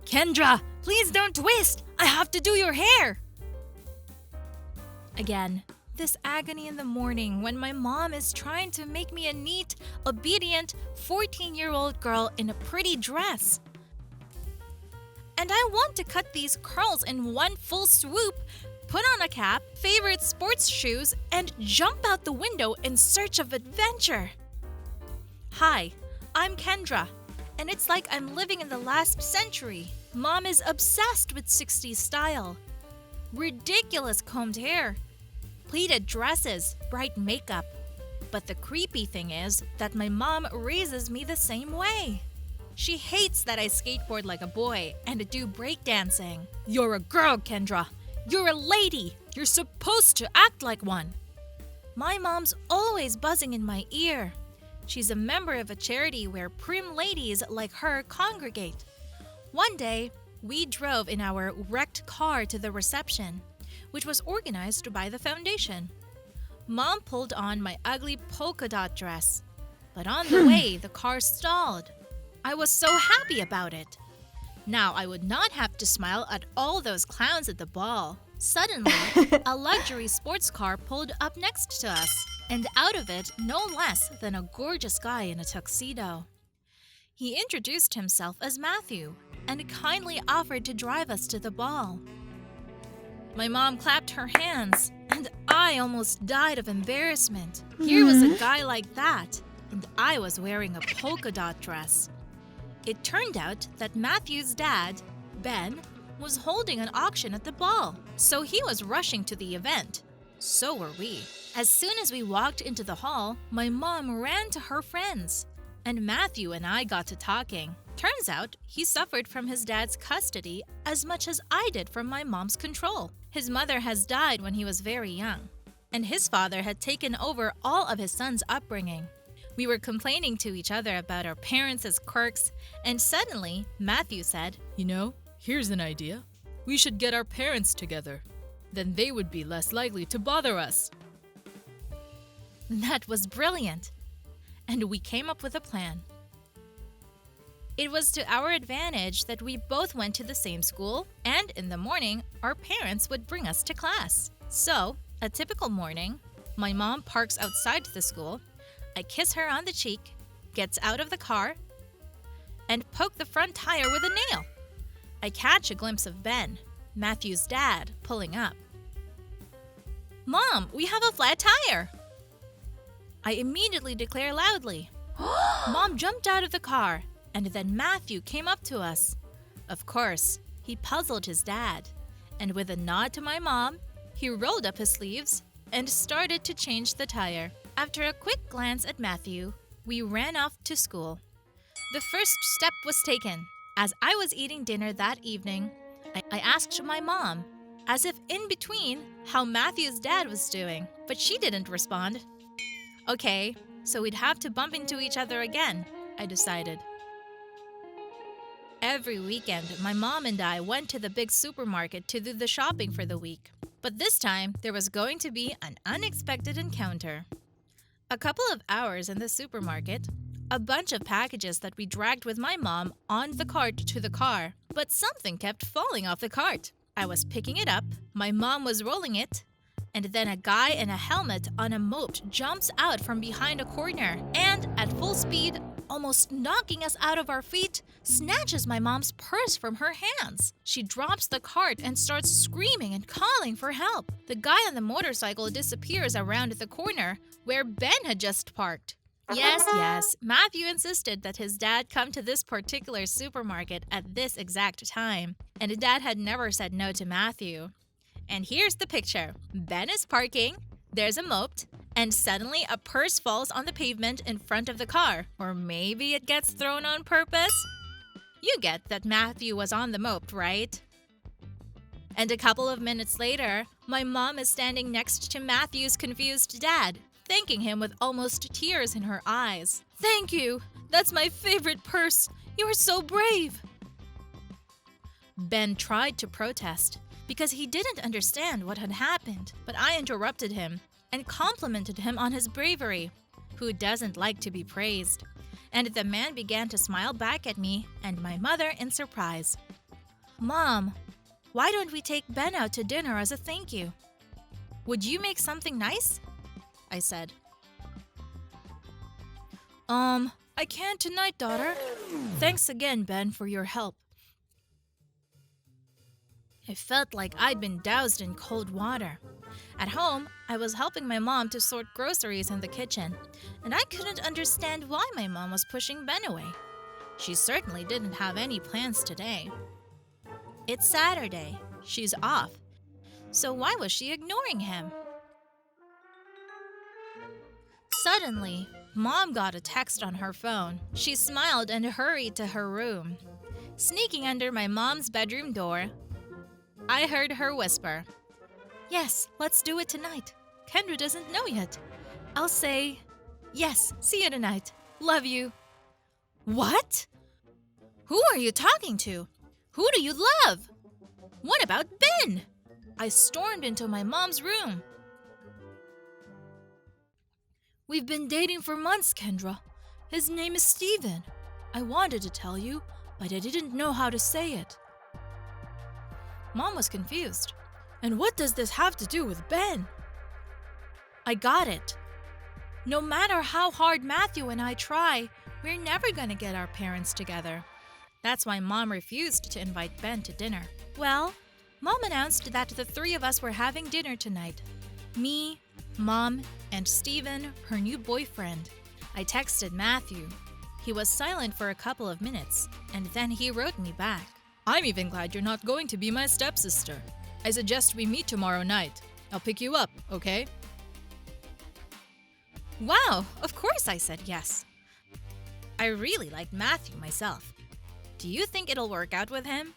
Kendra, please don't twist! I have to do your hair! Again, this agony in the morning when my mom is trying to make me a neat, obedient 14-year-old girl in a pretty dress. And I want to cut these curls in one full swoop, put on a cap, favorite sports shoes, and jump out the window in search of adventure. Hi, I'm Kendra, and it's like I'm living in the last century. Mom is obsessed with 60s style. Ridiculous combed hair, pleated dresses, bright makeup. But the creepy thing is that my mom raises me the same way. She hates that I skateboard like a boy and do breakdancing. You're a girl, Kendra. You're a lady. You're supposed to act like one. My mom's always buzzing in my ear. She's a member of a charity where prim ladies like her congregate. One day, we drove in our wrecked car to the reception, which was organized by the foundation. Mom pulled on my ugly polka-dot dress, but on the way, the car stalled. I was so happy about it. Now I would not have to smile at all those clowns at the ball. Suddenly, a luxury sports car pulled up next to us, and out of it, no less than a gorgeous guy in a tuxedo. He introduced himself as Matthew and kindly offered to drive us to the ball. My mom clapped her hands, and I almost died of embarrassment. Here was a guy like that, and I was wearing a polka-dot dress. It turned out that Matthew's dad, Ben, was holding an auction at the ball, so he was rushing to the event. So were we. As soon as we walked into the hall, my mom ran to her friends, and Matthew and I got to talking. Turns out he suffered from his dad's custody as much as I did from my mom's control. His mother has died when he was very young, and his father had taken over all of his son's upbringing. We were complaining to each other about our parents' quirks, and suddenly Matthew said, "You know, here's an idea. We should get our parents together. Then they would be less likely to bother us." That was brilliant, and we came up with a plan. It was to our advantage that we both went to the same school, and in the morning, our parents would bring us to class. So, a typical morning, my mom parks outside the school, I kiss her on the cheek, gets out of the car, and poke the front tire with a nail. I catch a glimpse of Ben, Matthew's dad, pulling up. "Mom, we have a flat tire!" I immediately declare loudly. Mom jumped out of the car, and then Matthew came up to us. Of course, he puzzled his dad, and with a nod to my mom, he rolled up his sleeves and started to change the tire. After a quick glance at Matthew, we ran off to school. The first step was taken. As I was eating dinner that evening, I asked my mom, as if in between, how Matthew's dad was doing, but she didn't respond. Okay, so we'd have to bump into each other again, I decided. Every weekend, my mom and I went to the big supermarket to do the shopping for the week. But this time, there was going to be an unexpected encounter. A couple of hours in the supermarket, a bunch of packages that we dragged with my mom on the cart to the car, but something kept falling off the cart. I was picking it up, my mom was rolling it, and then a guy in a helmet on a moped jumps out from behind a corner and, at full speed, almost knocking us out of our feet, snatches my mom's purse from her hands. She drops the cart and starts screaming and calling for help. The guy on the motorcycle disappears around the corner where Ben had just parked. Yes, Matthew insisted that his dad come to this particular supermarket at this exact time, and Dad had never said no to Matthew. And here's the picture. Ben is parking, there's a moped, and suddenly a purse falls on the pavement in front of the car. Or maybe it gets thrown on purpose? You get that Matthew was on the moped, right? And a couple of minutes later, my mom is standing next to Matthew's confused dad, thanking him with almost tears in her eyes. "Thank you! That's my favorite purse! You are so brave!" Ben tried to protest because he didn't understand what had happened, but I interrupted him and complimented him on his bravery. Who doesn't like to be praised? And the man began to smile back at me and my mother in surprise. Mom, why don't we take Ben out to dinner as a thank you? Would you make something nice? I said. I can't tonight, daughter. Thanks again, Ben, for your help. I felt like I'd been doused in cold water. At home, I was helping my mom to sort groceries in the kitchen, and I couldn't understand why my mom was pushing Ben away. She certainly didn't have any plans today. It's Saturday. She's off. So why was she ignoring him? Suddenly, Mom got a text on her phone. She smiled and hurried to her room. Sneaking under my mom's bedroom door, I heard her whisper, "Yes, let's do it tonight. Kendra doesn't know yet. I'll say, yes, see you tonight. Love you." What? Who are you talking to? Who do you love? What about Ben? I stormed into my mom's room. We've been dating for months, Kendra. His name is Steven. I wanted to tell you, but I didn't know how to say it. Mom was confused. And what does this have to do with Ben? I got it. No matter how hard Matthew and I try, we're never going to get our parents together. That's why Mom refused to invite Ben to dinner. Well, Mom announced that the three of us were having dinner tonight. Me, Mom, and Steven, her new boyfriend. I texted Matthew. He was silent for a couple of minutes, and then he wrote me back. I'm even glad you're not going to be my stepsister. I suggest we meet tomorrow night. I'll pick you up, okay? Wow, of course I said yes. I really like Matthew myself. Do you think it'll work out with him?